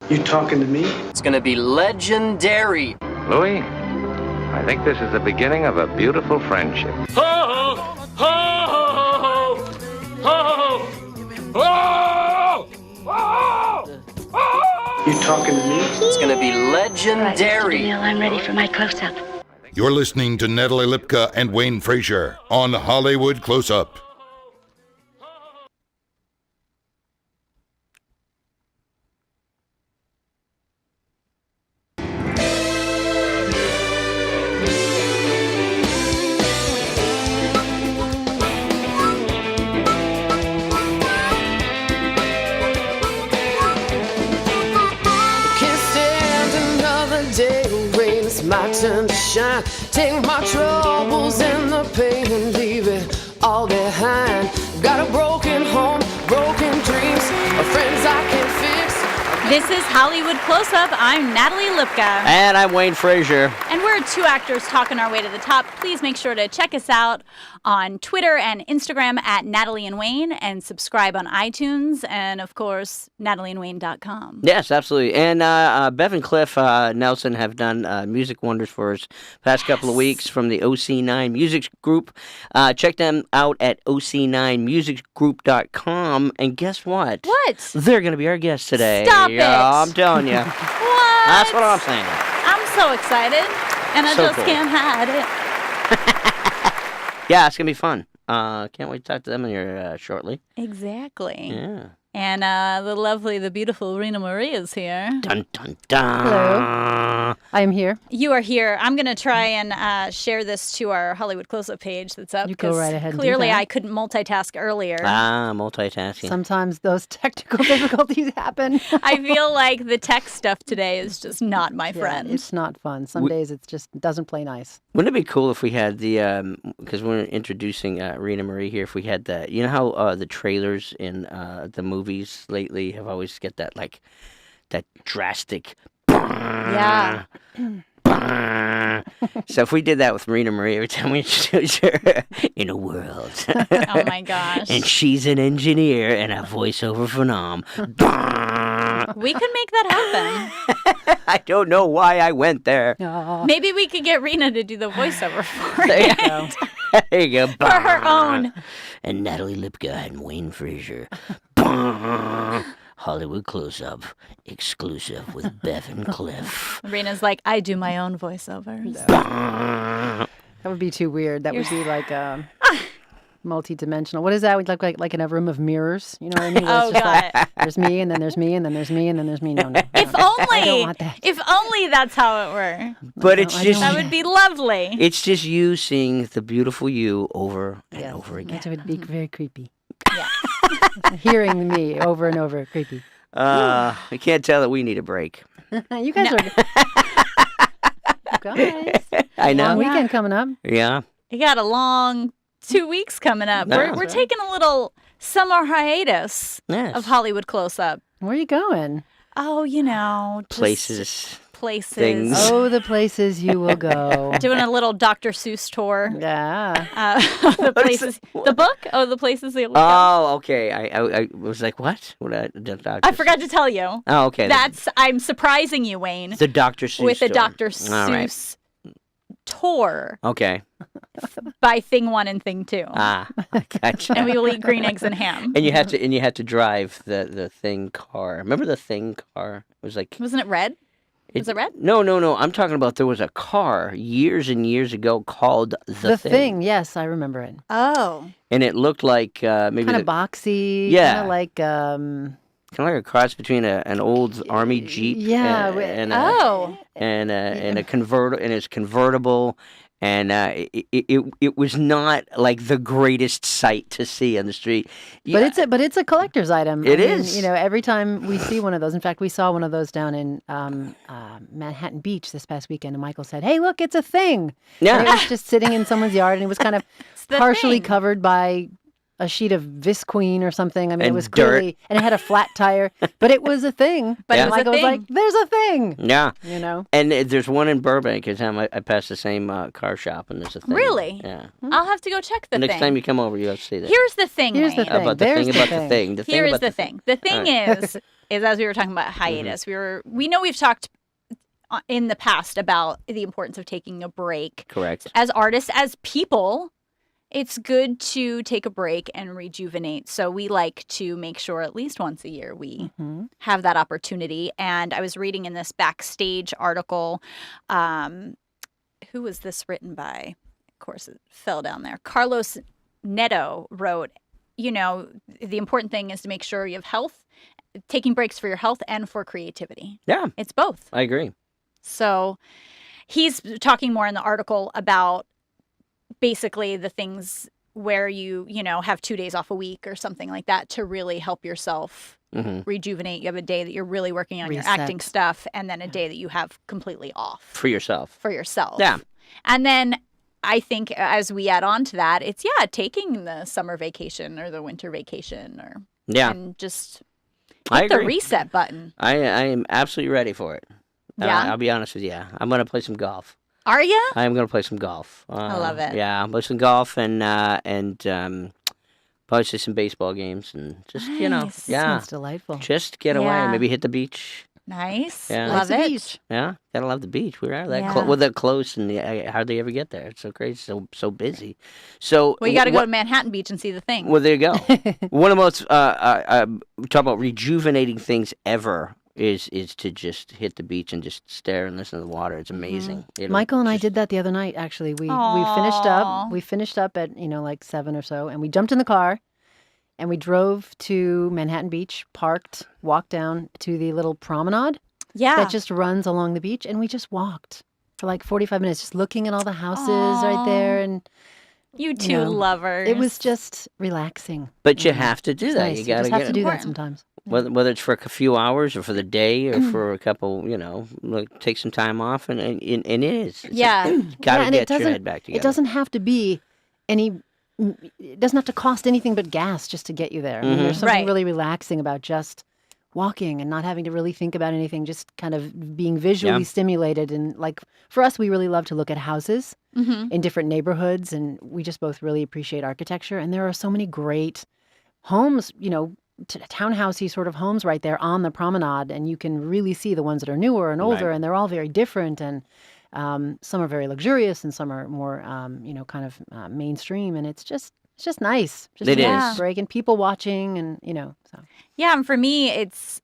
You talking to me? It's gonna be legendary. Louis, I think this is the beginning of a beautiful friendship. Ho, ho, ho, ho, ho, ho, ho. You talking to me? It's gonna be legendary. Neil, I'm ready for my close-up. You're listening to Natalie Lipka and Wayne Frazier on Hollywood Close-Up. My turn to shine. Take my troubles and the pain and leave it all behind. Got a broken home, broken dreams, friends I can't fix. This is Hollywood Close-Up. I'm Natalie Lipka. And I'm Wayne Frazier. And we're two actors talking our way to the top. Please make sure to check us out on Twitter and Instagram at Natalie and Wayne, and subscribe on iTunes, and of course, natalieandwayne.com. Yes, absolutely. And Bev and Cliff Nelson have done music wonders for us past couple of weeks from the OC9 Music Group. Check them out at OC9musicgroup.com. And guess what? What? They're going to be our guests today. Stop it. I'm telling you. What? That's what I'm saying. I'm so excited, and I So just cool. can't hide it. Yeah, it's going to be fun. Can't wait to talk to them here shortly. Exactly. Yeah. And the lovely, the beautiful Rena Marie is here. Dun, dun, dun. Hello. I am here. You are here. I'm going to try and share this to our Hollywood Close-Up page that's up. You go right ahead and do clearly that. I couldn't multitask earlier. Multitasking. Sometimes those technical difficulties happen. I feel like the tech stuff today is just not my friend. It's not fun. Some days it just doesn't play nice. Wouldn't it be cool if we had the, because we're introducing Rena Marie here, if we had the, you know how the trailers in the movies lately have always get that, like, that drastic, Yeah. So if we did that with Rena Marie every time we introduce her in a world. Oh my gosh. And she's an engineer and a voiceover phenom. We could make that happen. I don't know why I went there. Maybe we could get Rena to do the voiceover for There you it. go. There you go. For her own. And Natalie Lipka and Wayne Frazier. Hollywood Close-Up, exclusive with Bev and Cliff. Rena's like, I do my own voiceovers. That would be too weird. That would be like multi-dimensional. What is that? Like in a room of mirrors? You know what I mean? Oh, got it. There's me, and then there's me, and then there's me, and then there's me. No. If I don't want that. If only that's how it were. But it's just That would be lovely. it's just you seeing the beautiful you over and over again. That would be very creepy. Yeah. Hearing me over and over, creepy. I can't tell that we need a break. You guys are guys. I know. Long weekend coming up. Yeah. You got a long 2 weeks coming up. Yeah. We're taking a little summer hiatus Yes. of Hollywood Close-Up. Where are you going? Oh, you know. Just Places. Places. Things. Oh, the places you will go. Doing a little Dr. Seuss tour. Yeah. The places. The book? Oh, the places you'll go. Oh, okay. I was like, what? I forgot to tell you. Oh, okay. I'm surprising you, Wayne, The Dr. Seuss with the tour. Dr. All right. Seuss tour Okay. by Thing 1 and Thing 2. Gotcha. And we will eat green eggs and ham. And you had to drive the Thing car. Remember the Thing car? It was like, Wasn't it red? Was it red? No. I'm talking about there was a car years and years ago called the Thing. Yes, I remember it. Oh. And it looked like maybe Kind of boxy. Yeah. Kind of like. kind of like a cross between an old army Jeep. Yeah, and Oh. a convertible, and it's convertible. And it was not like the greatest sight to see on the street. But it's a collector's item. It I mean, is. You know, every time we see one of those. In fact, we saw one of those down in Manhattan Beach this past weekend, and Michael said, "Hey, look, it's a thing." Yeah. And it was just sitting in someone's yard, and it was kind of the partially thing. covered by a sheet of Visqueen or something. I mean, And it was dirt. clearly, and it had a flat tire, but it was a thing. But Yeah. it was Michael a was thing. like, "There's a thing." Yeah. You know. And there's one in Burbank. Every time I pass the same car shop, and there's a thing. Really? Yeah. I'll have to go check the Next thing. time you come over, you'll see that. Here's the thing, Here's the Wayne. thing. About the There's thing the about thing. the thing. The thing Here is about the thing. All The thing right. is, is, as we were talking about hiatus, we know we've talked in the past about the importance of taking a break. Correct. As artists, as people, it's good to take a break and rejuvenate. So we like to make sure at least once a year we have that opportunity. And I was reading in this Backstage article, who was this written by? Of course, it fell down there. Carlos Neto wrote, the important thing is to make sure you have health, taking breaks for your health and for creativity. Yeah. It's both. I agree. So he's talking more in the article about basically the things where you have 2 days off a week or something like that to really help yourself rejuvenate. You have a day that you're really working on your acting stuff, and then a day that you have completely off. For yourself. Yeah. And then I think as we add on to that, it's, taking the summer vacation or the winter vacation and just hit the reset button. I am absolutely ready for it. Yeah. I'll be honest with you. I'm going to play some golf. Are you? I am going to play some golf. I love it. Yeah, I'll play some golf and probably see some baseball games and just, Sounds delightful. just get away. Maybe hit the beach. Nice. Yeah. Love it. Beach. Yeah, gotta love the beach. We are that close, and I hardly ever get there. It's so crazy, so busy. So Well, you got to go to Manhattan Beach and see the thing. Well, there you go. One of the most talk about rejuvenating things ever is to just hit the beach and just stare and listen to the water. It's amazing. Michael and I did that the other night. Actually, we finished up. We finished up at like 7 or so, and we jumped in the car. And we drove to Manhattan Beach, parked, walked down to the little promenade that just runs along the beach. And we just walked for like 45 minutes, just looking at all the houses right there. And you two lovers. It was just relaxing. But you have to do that. Nice. You got to have to do that sometimes. Whether it's for a few hours or for the day or for a couple, take some time off. And it is. Got to get your head back together. It doesn't have to be it doesn't have to cost anything but gas just to get you there. I mean, there's something really relaxing about just walking and not having to really think about anything, just kind of being visually stimulated. And like for us, we really love to look at houses in different neighborhoods, and we just both really appreciate architecture. And there are so many great homes, townhousey sort of homes right there on the promenade, and you can really see the ones that are newer and older, and they're all very different. And some are very luxurious, and some are more, kind of mainstream. And it's just nice. Just it a is. break and people watching, and so. Yeah, and for me, it's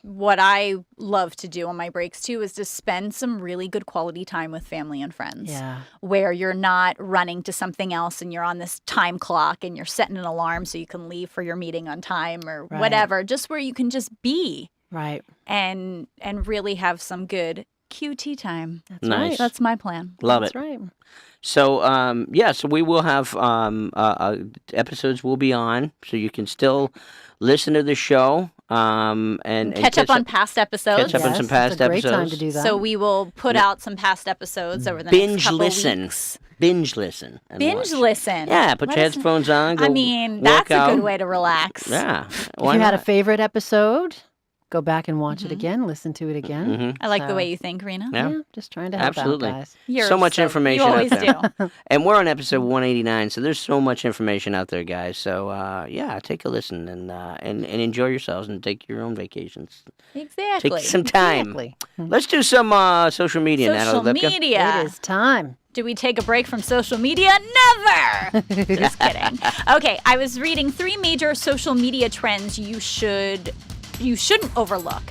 what I love to do on my breaks too is to spend some really good quality time with family and friends. Yeah. Where you're not running to something else and you're on this time clock and you're setting an alarm so you can leave for your meeting on time or whatever. Just where you can just be. Right. And really have some good QT time. That's right. That's my plan. Love That's it. right. So, so we will have episodes will be on, so you can still listen to the show and catch up on past episodes. Catch up on some past it's a great episodes. time to do that. So we will put out some past episodes over the next couple weeks. Binge listen. And Binge watch. listen. Yeah, put your headphones on. Go that's work out. a good way to relax. Yeah. If you had a favorite episode, go back and watch it again, listen to it again. I like the way you think, Rena. Yeah. Just trying to help out, guys. You're so much information you always out there. do. And we're on episode 189, so there's so much information out there, guys. So, take a listen and enjoy yourselves and take your own vacations. Exactly. Take some time. Exactly. Let's do some social media, Social Natalie Lipka. media. It is time. Do we take a break from social media? Never! Just kidding. Okay, I was reading 3 major social media trends you shouldn't overlook.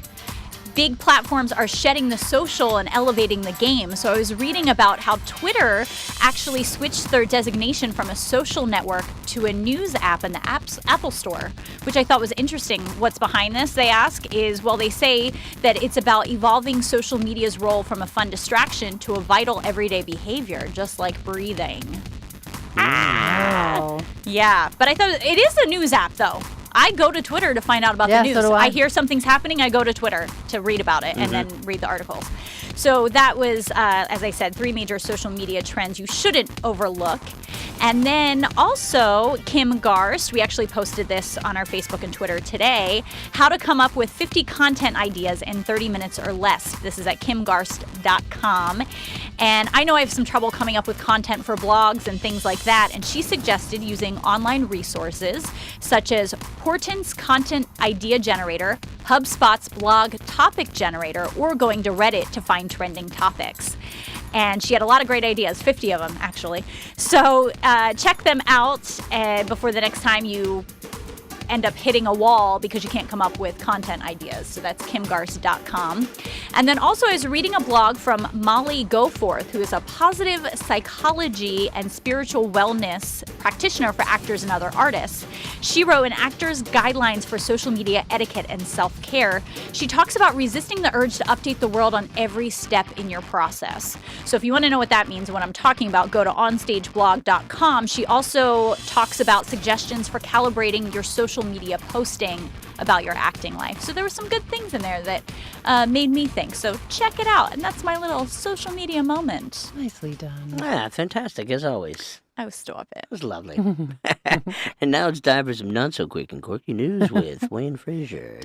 Big platforms are shedding the social and elevating the game. So I was reading about how Twitter actually switched their designation from a social network to a news app in the Apple Store, which I thought was interesting. What's behind this, they ask, is, they say that it's about evolving social media's role from a fun distraction to a vital everyday behavior, just like breathing. Wow. Yeah, but I thought it is a news app, though. I go to Twitter to find out about the news. So do I. I hear something's happening, I go to Twitter to read about it and then read the articles. So that was, as I said, 3 major social media trends you shouldn't overlook. And then also Kim Garst, we actually posted this on our Facebook and Twitter today, how to come up with 50 content ideas in 30 minutes or less. This is at kimgarst.com. And I know I have some trouble coming up with content for blogs and things like that, and she suggested using online resources such as Portent's Content Idea Generator, HubSpot's Blog Topic Generator, or going to Reddit to find trending topics. And she had a lot of great ideas, 50 of them actually. So check them out before the next time you end up hitting a wall because you can't come up with content ideas. So that's kimgarst.com. And then also I was reading a blog from Molly Goforth, who is a positive psychology and spiritual wellness practitioner for actors and other artists. She wrote an actor's guidelines for social media etiquette and self-care. She talks about resisting the urge to update the world on every step in your process. So if you want to know what that means, what I'm talking about, go to onstageblog.com. She also talks about suggestions for calibrating your social media posting about your acting life. So there were some good things in there that made me think. So check it out. And that's my little social media moment. Nicely done. Yeah, fantastic, as always. Oh, stop it. It was lovely. And now it's time for some not-so-quick and quirky news with Wayne Frazier.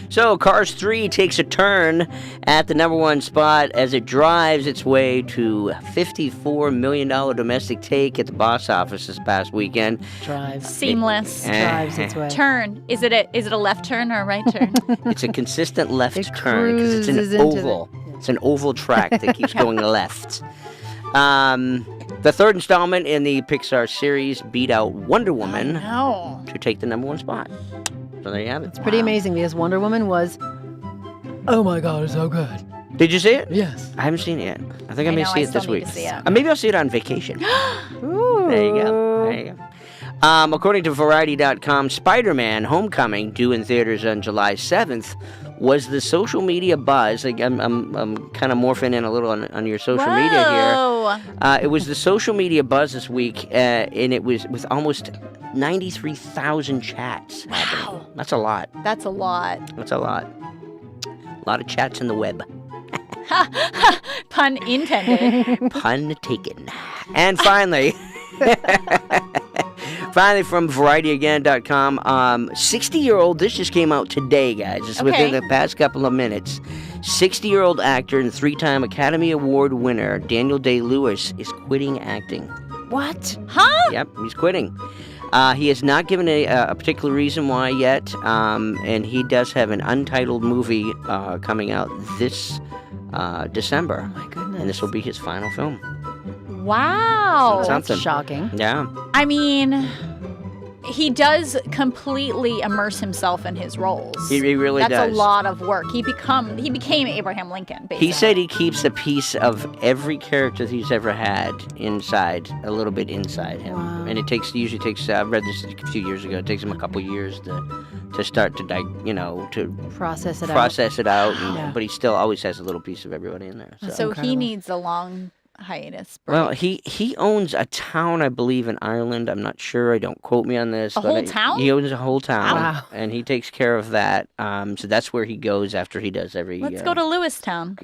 So, Cars 3 takes a turn at the number one spot as it drives its way to $54 million domestic take at the box office this past weekend. Drives. Seamless. Drives its way. Turn. Is it a left turn or a right turn? It's a consistent left It turn because it's cruises an into oval. It's an oval track that keeps going left. The third installment in the Pixar series beat out Wonder Woman to take the number one spot. So there you have it. It's pretty amazing because Wonder Woman was, oh my God, it's so good. Did you see it? Yes. I haven't seen it yet. I think I may know, see I it this still need week. to see it. Maybe I'll see it on vacation. Ooh. There you go. There you go. According to Variety.com, Spider-Man: Homecoming, due in theaters on July 7th, was the social media buzz. Like I'm kind of morphing in a little on your social media here. It was the social media buzz this week, and it was with almost 93,000 chats. Wow. That's a lot. That's a lot. That's a lot. A lot of chats in the web. Pun intended. Pun taken. And finally, from VarietyAgain.com, 60-year-old, this just came out today, guys. It's within the past couple of minutes. 60-year-old actor and 3-time Academy Award winner Daniel Day-Lewis is quitting acting. What? Huh? Yep, he's quitting. He has not given a particular reason why yet, and he does have an Untitled movie coming out this December. Oh, my goodness. And this will be his final film. Wow. That's That's something. shocking. Yeah. I mean, he does completely immerse himself in his roles. He really That's does. a lot of work. He became Abraham Lincoln, basically. He said he keeps a piece of every character he's ever had inside, a little bit inside him. Wow. And it usually takes, I read this a few years ago, it takes him a couple years to start to, to Process it out. Yeah. But he still always has a little piece of everybody in there. So he incredible. needs a long hiatus break. Well, he owns a town, I believe, in Ireland. I'm not sure. Don't quote me on this. A but whole town? He owns a whole town. Wow. And he takes care of that. So that's where he goes after he does every... Let's go to Lewistown.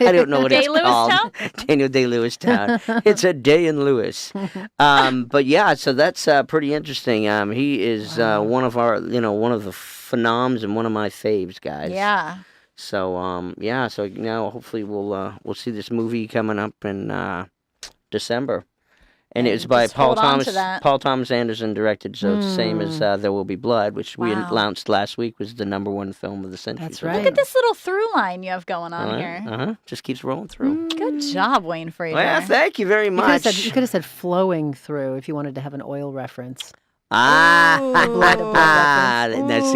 I don't know what it's Day-Lewis called. Town? Daniel Day-Lewis Town. It's a day in Lewis. But yeah, so that's pretty interesting. He is one of our, one of the phenoms and one of my faves, guys. Yeah. So so now hopefully we'll see this movie coming up in December. And it's by Just Paul hold on to Thomas. that. Paul Thomas Anderson directed, so it's the same as There Will Be Blood, which we Wow. announced last week was the number one film of the century. That's So- right. Look at this little through line you have going on here. Just keeps rolling through. Good job, Wayne Frazier. Well, thank you very You much. could have said flowing through if you wanted to have an oil reference. Nicely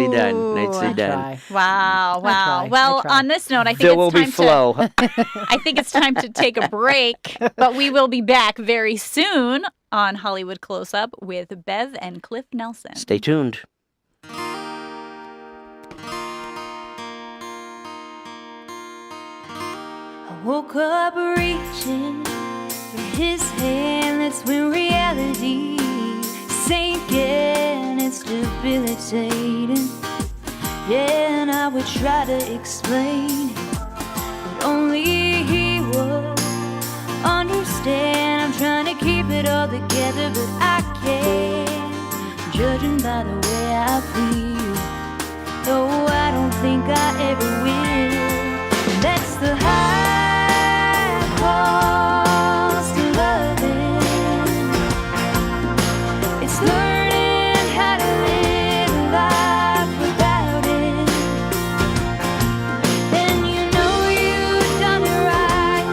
done. Nicely I done. try. Wow, wow. try, Well, I try. on this note, I think There will it's be time flow. I think it's time to take a break, but we will be back very soon on Hollywood Close Up with Bev and Cliff Nelson. Stay tuned. I woke up reaching for his hand. That's when reality sank in. It's debilitating. Yeah, and I would try to explain, but only he would understand. I'm trying to keep it all together, but I can't, judging by the way I feel. No, I don't think I ever will. That's the high cost of loving. It's learning how to live a life without it. And you know you've done it right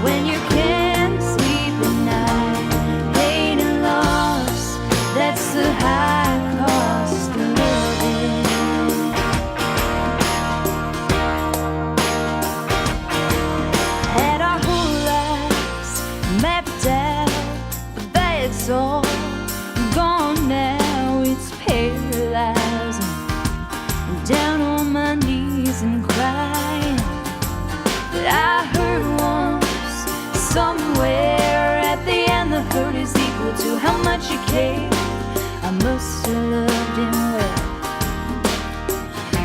when you can't sleep at night. Pain and loss, that's the high cost of loving. Had our whole lives mapped out, but that's all gone now. It's paralyzing. I'm down on my knees and crying. But I heard once, somewhere at the end, the hurt is equal to how much you care. I must have loved him well.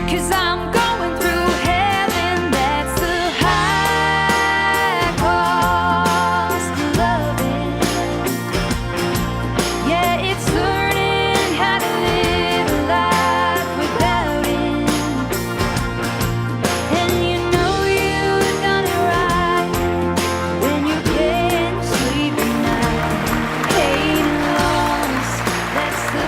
'Cause I'm going through heaven, that's the high cost of loving. Yeah, it's learning how to live a life without it. And you know you've done it right when you can't sleep at night. Pain and loss, that's the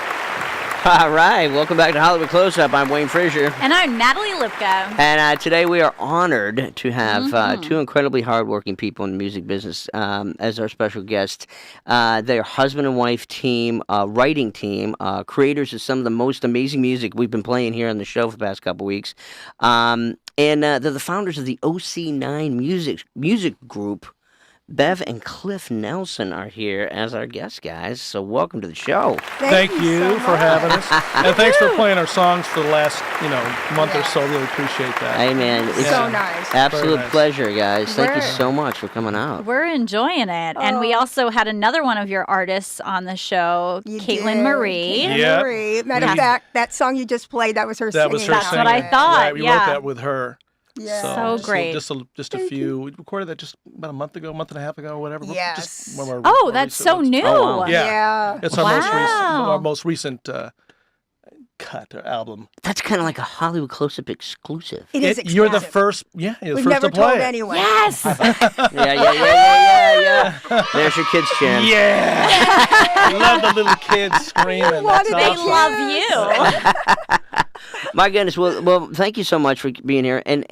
All right, welcome back to Hollywood Close-Up. I'm Wayne Frazier. And I'm Natalie Lipka. And today we are honored to have two incredibly hardworking people in the music business as our special guests. They're husband and wife team, writing team, creators of some of the most amazing music we've been playing here on the show for the past couple weeks. And they're the founders of the OC9 Music Group. Bev and Cliff Nelson are here as our guests, guys. So welcome to the show. Thank you so for much. having us. And thanks for playing our songs for the last, month or so. Really appreciate that. Hey, man. It's So nice. absolute Very nice. pleasure, guys. Thank you We're- so much for coming out. We're enjoying it. And we also had another one of your artists on the show, You Caitlin did. Marie. Caitlin Yep. Marie. Matter of We- fact, that song you just played, that was her That singing. was her That's singing. what I thought, Right, we yeah. wrote that with her. Yeah. So great. Just a few. We recorded that just about a month and a half ago, whatever. Yes. Just one of our Oh, more that's recent so ones. new. Oh, wow. Yeah. It's our Wow. most recent cut or album. That's kind of like a Hollywood Close-Up exclusive. It is exclusive. You're the first. Yeah, you're the We've first never to play told it. anyone. Yes. Yeah. There's your kids, Chan. Yeah. I love the little kids screaming. That's They awesome. love you. My goodness. Well, thank you so much for being here. And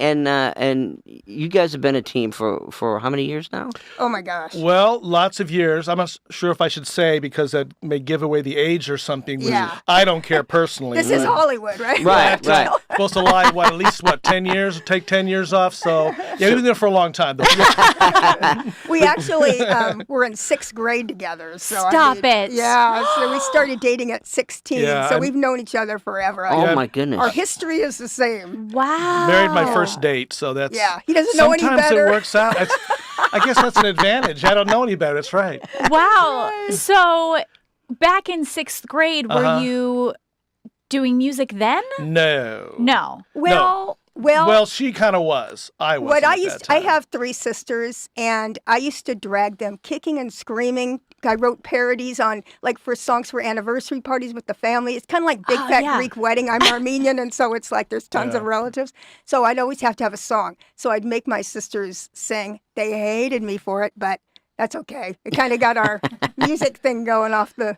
you guys have been a team for how many years now? Oh my gosh. Well, lots of years. I'm not sure if I should say because that may give away the age or something. Yeah. I don't care personally. This is but- Hollywood, right? Right. Supposed to lie, at least 10 years? Take 10 years off. So, yeah, we've been there for a long time. Though. We actually were in 6th grade together. So Stop it. Yeah. So we started dating at 16. Yeah, so I'm- we've known each other forever. Oh my goodness. Our history is the same. Wow. Married my first date, so that's... Yeah, he doesn't know any Sometimes better. it works out. I guess that's an advantage. I don't know any better. That's right. Wow. So back in 6th grade, were Uh-huh. you doing music then? No. No. Well, she kind of was. I was. what I have 3 sisters, and I used to drag them kicking and screaming. I wrote parodies on, for songs for anniversary parties with the family. It's kind of like Big Fat yeah. Greek Wedding. I'm Armenian, and so it's like there's tons of relatives. So I'd always have to have a song. So I'd make my sisters sing. They hated me for it, but that's okay. It kind of got our music thing going off the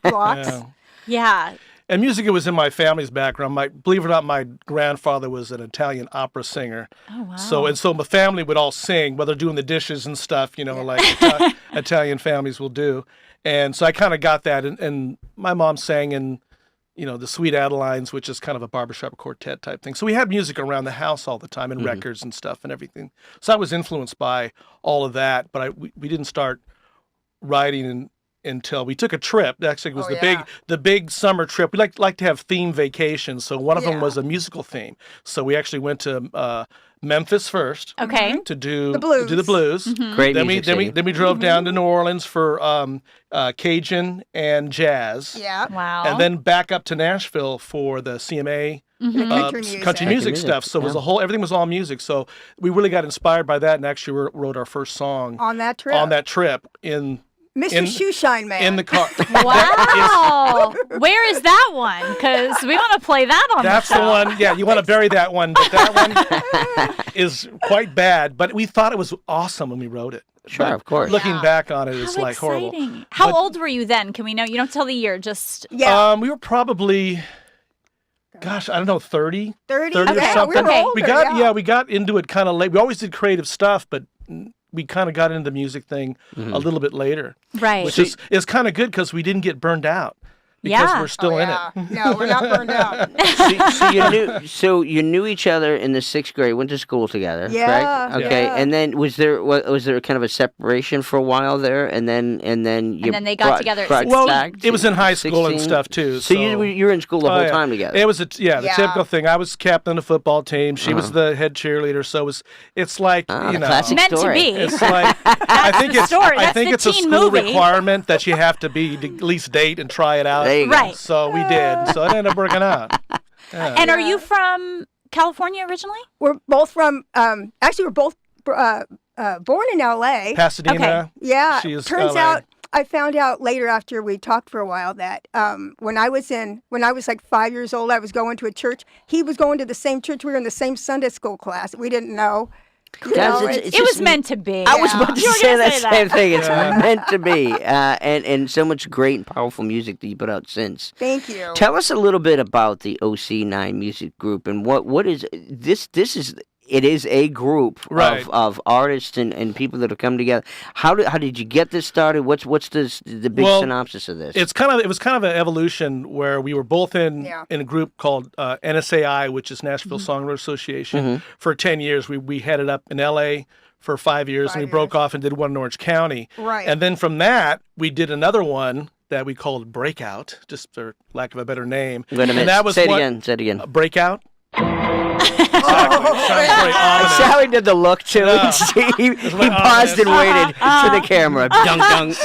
blocks. Yeah. Yeah. And music, it was in my family's background. Believe it or not, my grandfather was an Italian opera singer. Oh, wow. So my family would all sing while they're doing the dishes and stuff, like Italian families will do. And so I kind of got that. And my mom sang in, the Sweet Adelines, which is kind of a barbershop quartet type thing. So we had music around the house all the time and records and stuff and everything. So I was influenced by all of that. But we didn't start writing until we took a trip. Actually, it was the big summer trip. We like to have theme vacations. So one of them was a musical theme. So we actually went to Memphis first. Okay. To do The blues. To do the blues. Great Then music city. we drove down to New Orleans for Cajun and jazz. Yeah. Wow. And then back up to Nashville for the CMA The country music. stuff. So it was everything was all music. So we really got inspired by that and actually wrote our first song On that trip. on that trip in Mr. Shoeshine Man. In the car. Wow. Where is that one? Because we want to play that on That's the show. the one. Yeah, you want to bury that one, but that one is quite bad. But we thought it was awesome when we wrote it. Sure, But of course. Looking back on it, How it's like horrible. exciting. How But- old were you then? Can we know? You don't tell the year, just... Yeah. We were probably, gosh, I don't know, 30? 30? 30 or Okay, something. we were older, we got yeah. we got into it kind of late. We always did creative stuff, but we kind of got into the music thing a little bit later. Right. Which is kind of good because we didn't get burned out. Because Yeah. we're still in Yeah. it. No, we're not burned out. So you knew each other in the 6th grade, went to school together, Yeah, correct? Okay, yeah. and then was there kind of a separation for a while there, and then you then they got together at brought 16. back It was in high school and 16? stuff too. So you were in school the Oh, whole yeah. time together. It was the Yeah. typical thing. I was captain of the football team. She was the head cheerleader. So it's like the you know, classic Meant story. to be. it's like I think the it's story. I That's think the it's a teen school movie. requirement that you have to at least date and try it out. There you go. Right. So we did. So it ended up working out. Yeah. And are you from California originally? We're both from, actually, we're both born in L.A. Pasadena. Okay. Yeah. She is Turns LA. out, I found out later after we talked for a while that when I was like 5 years old, I was going to a church. He was going to the same church. We were in the same Sunday school class. We didn't know. You Guys, know, it's It was just- meant to be. I was about to You were say gonna that say same that. thing. It's meant to be, and so much great and powerful music that you put out since. Thank you. Tell us a little bit about the OC9 Music Group and what is this? It is a group Right. of artists and people that have come together. How did you get this started? What's the big Well, synopsis of this? It was kind of an evolution where we were both in a group called NSAI, which is Nashville Songwriters Association. For 10 years, we headed up in LA for 5 years, and we broke off and did one in Orange County. Right. And then from that, we did another one that we called Breakout, just for lack of a better name. Wait a minute. And that was Say it one- again. Say it again. Breakout. Exactly. Sounds very ominous. See how he did the look too? Yeah. he like, paused and waited to the camera. Dunk dunk.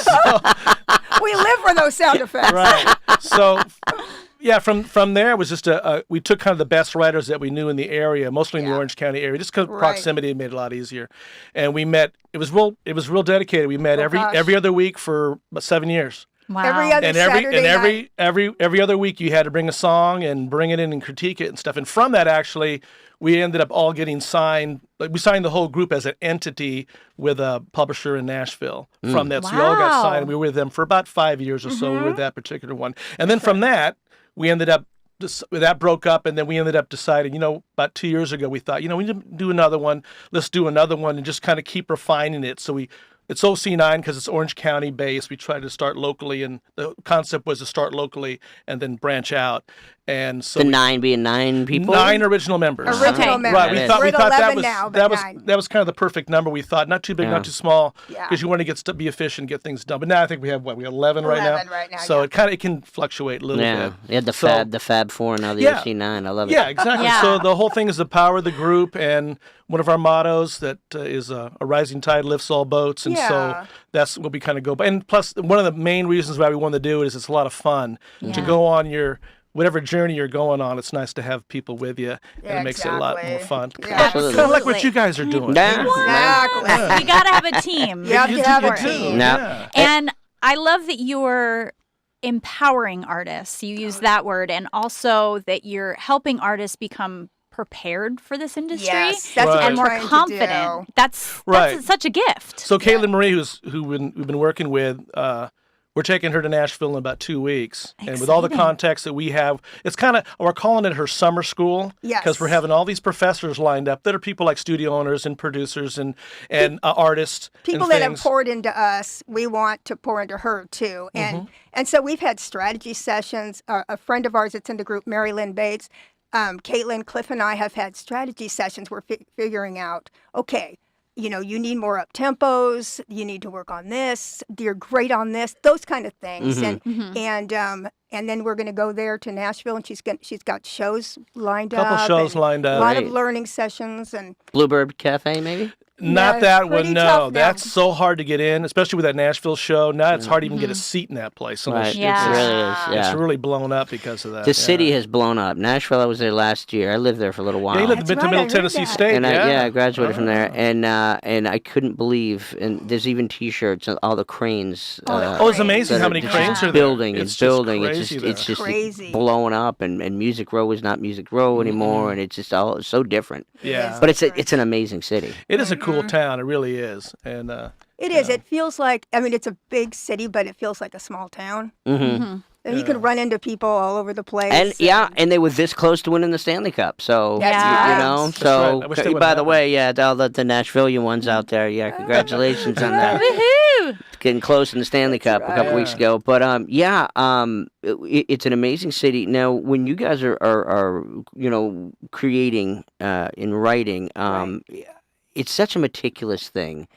We live for those sound effects. Right. So, yeah, from there it was just we took kind of the best writers that we knew in the area, mostly in the Orange County area, just because proximity made it a lot easier. And we met. It was real dedicated. We met every other week for about 7 years. Wow. Every other Saturday night. every other week you had to bring a song and bring it in and critique it and stuff. And from that, actually, we ended up all getting signed. Like, we signed the whole group as an entity with a publisher in Nashville. From that, so we all got Wow. signed. We were with them for about 5 years or so. We were with that particular one, and then from that, we ended up. That broke up, and then we ended up deciding, about 2 years ago, we thought, we need to do another one. Let's do another one and just kind of keep refining it. So it's OC9 because it's Orange County based. We tried to start locally, and the concept was to start locally and then branch out. And so The 9 being 9 people. 9 original members. Original Okay. members. Right, we thought We're at that 11 was now, but that was 9. that was kind of the perfect number. We thought not too big, not too small, Yeah. because you want to be efficient, get things done. But now I think we have 11 right now. 11 right now, So yeah. it can fluctuate a little Yeah, bit. you had the So- Fab Four, now the Yeah. OC9. I love it. Yeah, exactly. Yeah. So the whole thing is the power of the group, and one of our mottos that is a rising tide lifts all boats, and so Yeah. that's what we kind of go by. And plus, one of the main reasons why we wanted to do it is it's a lot of fun to go on your whatever journey you're going on. It's nice to have people with you, and it makes it a lot more exactly. fun. Yeah. Kind of like Absolutely. what you guys are doing. Yeah. Exactly. You gotta have a team. You have You to do have a get to. team. Yeah. And I love that you're empowering artists. You use that word, and also that you're helping artists become prepared for this industry Yes, that's Right. what and we're more trying to confident. do. That's Right. such a gift. So Caitlin Marie, who we've been working with, we're taking her to Nashville in about 2 weeks, and with all the Exciting. contacts that we have, it's kind of we're calling it her summer school Yes. because we're having all these professors lined up that are people like studio owners and producers and artists. People and that have things. poured into us, we want to pour into her too. And so we've had strategy sessions. A friend of ours that's in the group, Mary Lynn Bates, Caitlin, Cliff, and I have had strategy sessions. We're figuring out, okay, you need more up tempos. You need to work on this. You're great on this. Those kind of things. And then we're going to go there to Nashville, and she's got shows lined up. Couple shows and lined A up. lot Great. of learning sessions and Bluebird Cafe, maybe? Not Yeah, that it's one, pretty no. tough now. That's so hard to get in, especially with that Nashville show. Now it's hard to even get a seat in that place. Right. Yeah. It really is. Yeah. It's really blown up because of that. The city has blown up. Nashville, I was there last year. I lived there for a little while. Yeah, you lived That's in right, I Middle heard Tennessee that. State. And I graduated from there, Oh. and I couldn't believe, and there's even T-shirts and all the cranes. Oh, it's amazing that how are many just cranes are there. building. It's It's just building. crazy there. It's just Crazy. blowing up, and Music Row is not Music Row anymore, and it's just all so different. Yeah. But it's an amazing city. It is a cool town. It really is. And It is. It feels like, I mean, it's a big city, but it feels like a small town. Mm-hmm. And you can run into people all over the place. And they were this close to winning the Stanley Cup. So That's you right. know, That's so right. I wish they would by have the happened. way, yeah, all the Nashvilleian ones out there, yeah, congratulations on that. Woohoo! Getting close in the Stanley Cup a couple weeks ago. But it's an amazing city. Now, when you guys are creating and writing, it's such a meticulous thing.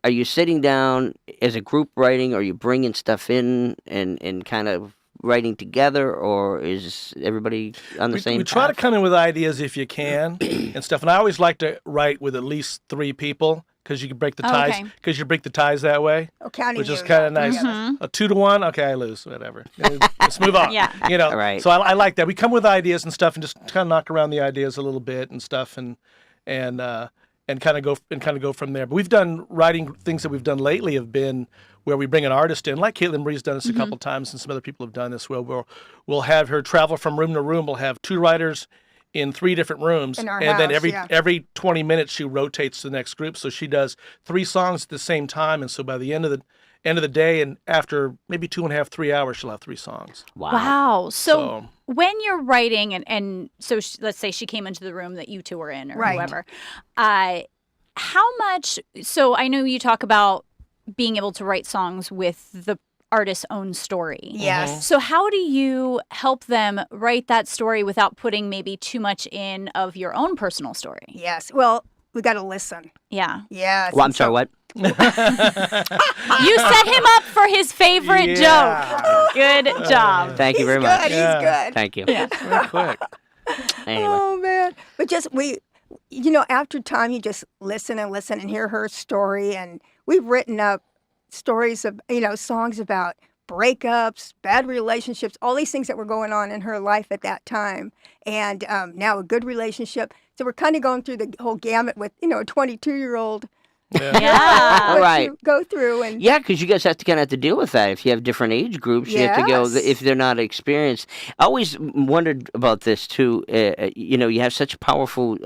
Are you sitting down as a group writing? Or are you bringing stuff in and kind of writing together, or is everybody on the same we try to path? come in with ideas if you can and stuff. And I always like to write with at least 3 people because you can break the ties. Okay. Because you break the ties that way, counting which is you, kind yeah. of nice. Mm-hmm. A 2 to 1, okay, I lose. Whatever. Let's move on. Yeah. You know. Right. So I like that. We come with ideas and stuff, and just kind of knock around the ideas a little bit and stuff, and kind of go from there. But we've done writing things that we've done lately have been where we bring an artist in, like Caitlin Marie's done this a couple times, and some other people have done this. Where we'll have her travel from room to room. We'll have 2 writers in 3 different rooms, In our and then house, every 20 minutes she rotates to the next group. So she does 3 songs at the same time, and so by the end of the day, and after maybe 2.5, 3 hours, she'll have 3 songs. Wow. So So- when you're writing, and so let's say she came into the room that you 2 were in, or Right. whoever, how much? So I know you talk about being able to write songs with the artist's own story. Yes. So how do you help them write that story without putting maybe too much in of your own personal story? Yes. Well, we got to listen. Yeah. Yes. Well, I'm sorry, what? You set him up for his favorite joke. Good job. Thank you very Good. much. He's good. Thank you. Real quick. Anyway. Oh man! But just after time, you just listen and hear her story, and we've written up stories of songs about breakups, bad relationships, all these things that were going on in her life at that time, and now a good relationship. So we're kind of going through the whole gamut with a 22-year-old. Yeah. what Right. you go through and Yeah, because you guys have to kind of have to deal with that. If you have different age groups, you have to go. Yes. If they're not experienced, I always wondered about this too. You have such powerful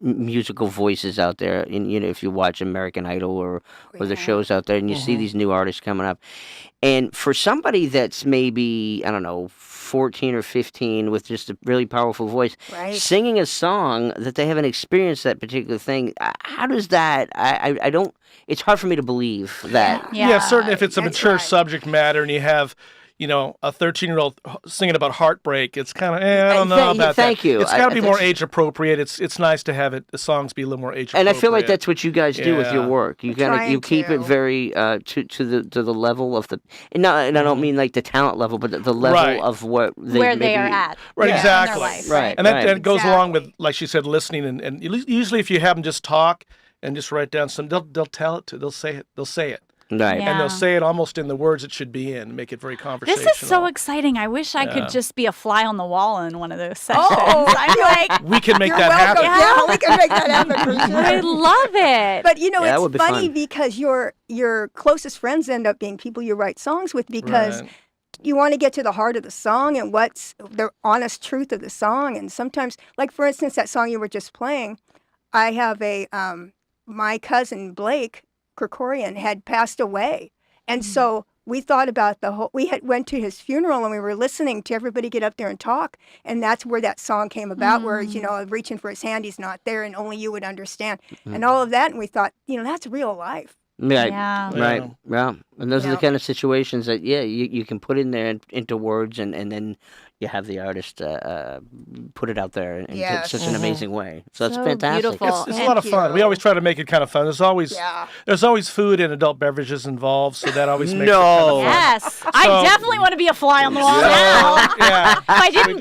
musical voices out there, and if you watch American Idol or the shows out there, and you see these new artists coming up, and for somebody that's maybe 14 or 15 with just a really powerful voice, Right. singing a song that they haven't experienced that particular thing, how does that? I don't. It's hard for me to believe that. Yeah. Yeah, certain if it's a That's mature right. subject matter and you have, a 13-year-old singing about heartbreak, it's kind of, I don't know about thank that. you. It's got to be more that's- age appropriate. It's nice to have the songs be a little more age appropriate. And I feel like that's what you guys do with your Yeah. work. You trying you keep it to. very to the level of the and I don't mean like the talent level, but the level Right. of what Where they are maybe- at. Right, in their exactly. life. Right. And that goes along with, Exactly. like she said, listening. And usually if you have them just talk and just write down some, they'll tell it they'll say it. They'll say it. Right. Yeah. And they'll say it almost in the words it should be in, make it very conversational. This is so exciting. I wish I could just be a fly on the wall in one of those sessions. Oh, I'm like, We can make You're that welcome. happen. Yeah, we can make that happen for sure. I love it. But that would it's be funny fun. because your closest friends end up being people you write songs with because Right. you want to get to the heart of the song and what's the honest truth of the song. And sometimes, like for instance, that song you were just playing, I have my cousin Blake Krikorian had passed away, and so we thought about went to his funeral and we were listening to everybody get up there and talk, and that's where that song came about, where reaching for his hand, he's not there, and only you would understand, and all of that, and we thought, that's real life. Right, Yeah. right, yeah. And those are the Yeah. kind of situations that, you can put in there into words, and then you have the artist put it out there in Yes. such an amazing way. So it's So fantastic. beautiful. It's a Thank lot of fun. We you. always try to make it kind of fun. There's always food and adult beverages involved, so that always makes it kind of fun. Yes. I So- definitely want to be a fly on the wall So, now. yeah. If I didn't,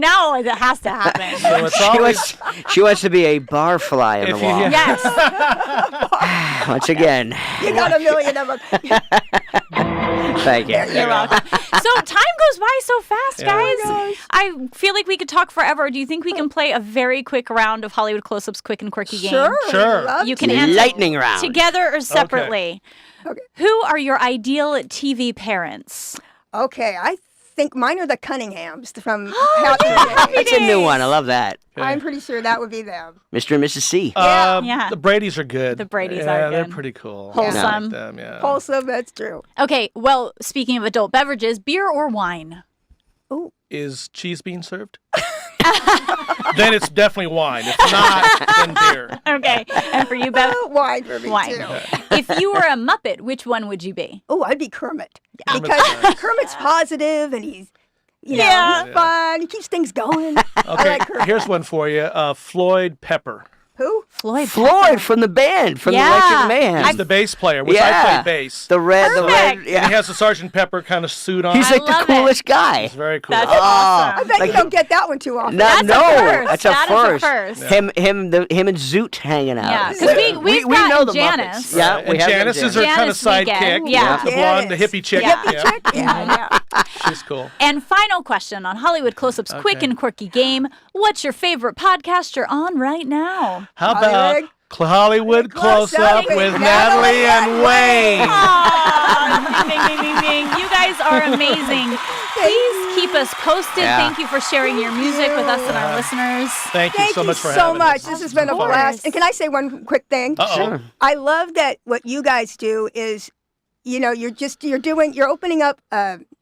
now it has to happen. So it's always She wants to be a barfly on the If you- wall. yeah. Yes. Once again, You got a million of them. thank you. You're welcome. So time goes by so fast, Yeah. guys. Oh my gosh. I feel like we could talk forever. Do you think we can play a very quick round of Hollywood Close-Ups, quick and quirky game? Sure. Love You can to. answer Lightning round. together or separately. Okay. Who are your ideal TV parents? Okay, I think mine are the Cunninghams from Happy Happy Days. That's a new one. I love that. I'm pretty sure that would be them. Mr. and Mrs. C. Yeah. The Brady's are good. The Brady's yeah, are they're good. pretty cool. Wholesome. I like them, yeah. Wholesome, that's true. Okay, well, speaking of adult beverages, beer or wine? Is cheese being served? Then it's definitely wine. If not, then beer. Okay, and for you, Bev? Wine for me, Wine. too. If you were a Muppet, which one would you be? Oh, I'd be Kermit. Kermit's Because nice. Kermit's positive and he's, Yeah. he's fun. He keeps things going. I Okay, like Kermit. here's one for you. Floyd Pepper. Who? Floyd. Floyd from the band, from Yeah. the Electric Man. He's the bass player, which Yeah. I play bass. the red, Perfect. yeah. And he has a Sergeant Pepper kind of suit on. He's I like the love it. coolest guy. He's very cool. That's Oh, awesome. I bet like- you don't get that one too often. That's a no, first. that's a That is a first. first. Him and Zoot hanging out. Yeah, because we've we got know the Janice. Muppets. Yeah, we and have Janice is her Janice kind of sidekick. Weekend. Yeah. The blonde, the Janice. hippie chick. Yeah. Hippie chick? Yeah. She's cool. And final question on Hollywood Close-Ups Quick Okay. and Quirky Game. What's your favorite podcast you're on right now? How about Hollywood Close Up with Natalie and Wayne? Aw, ding, ding, ding, ding, ding. You guys are amazing. Please keep us posted. Yeah. Thank you for sharing your music with us and our listeners. Thank you Thank so you much for so having much. us. This has been a Of course. blast. And can I say one quick thing? Uh-oh. Sure. I love that what you guys do is, you're opening up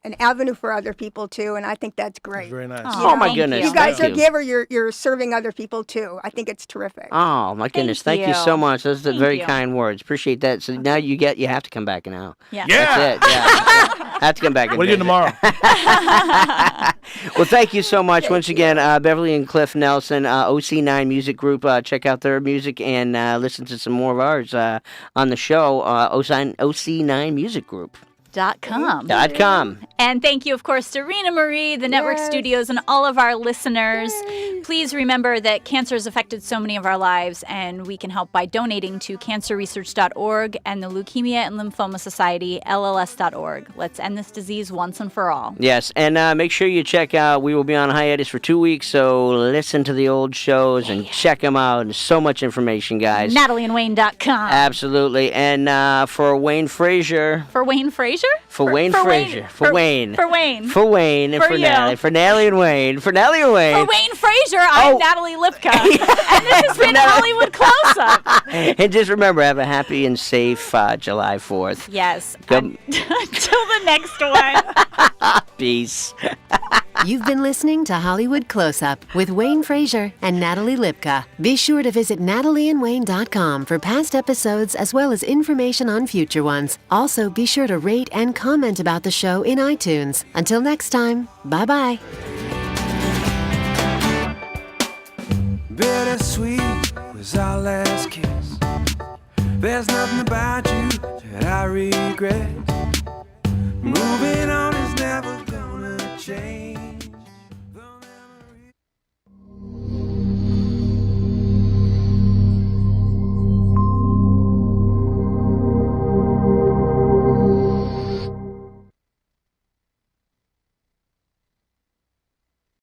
an avenue for other people too, and I think that's great. Very nice. Oh, my thank goodness. you. You guys Thank are giver. You're serving other people too. I think it's terrific. Oh my goodness! Thank you you. so much. Those are Thank very you. kind words. Appreciate that. So now you have to come back now. Yeah. Yeah. That's it. Yeah. Have to come back. And What are you doing visit. tomorrow? Well, thank you so much once again, Beverly and Cliff Nelson, OC9 Music Group. Check out their music and listen to some more of ours on the show. OC9 Music Group. .com. .com. And thank you, of course, to Rena Marie, the Network Studios, and all of our listeners. Please remember that cancer has affected so many of our lives, and we can help by donating to cancerresearch.org and the Leukemia and Lymphoma Society, LLS.org. Let's end this disease once and for all. Yes, and make sure you check out. We will be on hiatus for 2 weeks, so listen to the old shows and check them out. There's so much information, guys. NatalieandWayne.com. Absolutely. And for Wayne Frazier. For Wayne Frazier? For Wayne Frazier. For Wayne. For Wayne. For Wayne and For for you. Natalie. For Natalie and Wayne. For Natalie and Wayne. For Wayne Frazier, I'm Oh. Natalie Lipka. And this has been Hollywood Close-Up. And just remember, have a happy and safe July 4th. Yes. Go- Until the next one. Peace. You've been listening to Hollywood Close-Up with Wayne Frazier and Natalie Lipka. Be sure to visit natalieandwayne.com for past episodes as well as information on future ones. Also, be sure to rate and comment about the show in iTunes. Until next time, bye-bye. Bittersweet was our last kiss. There's nothing about you that I regret. Moving on is never gonna change.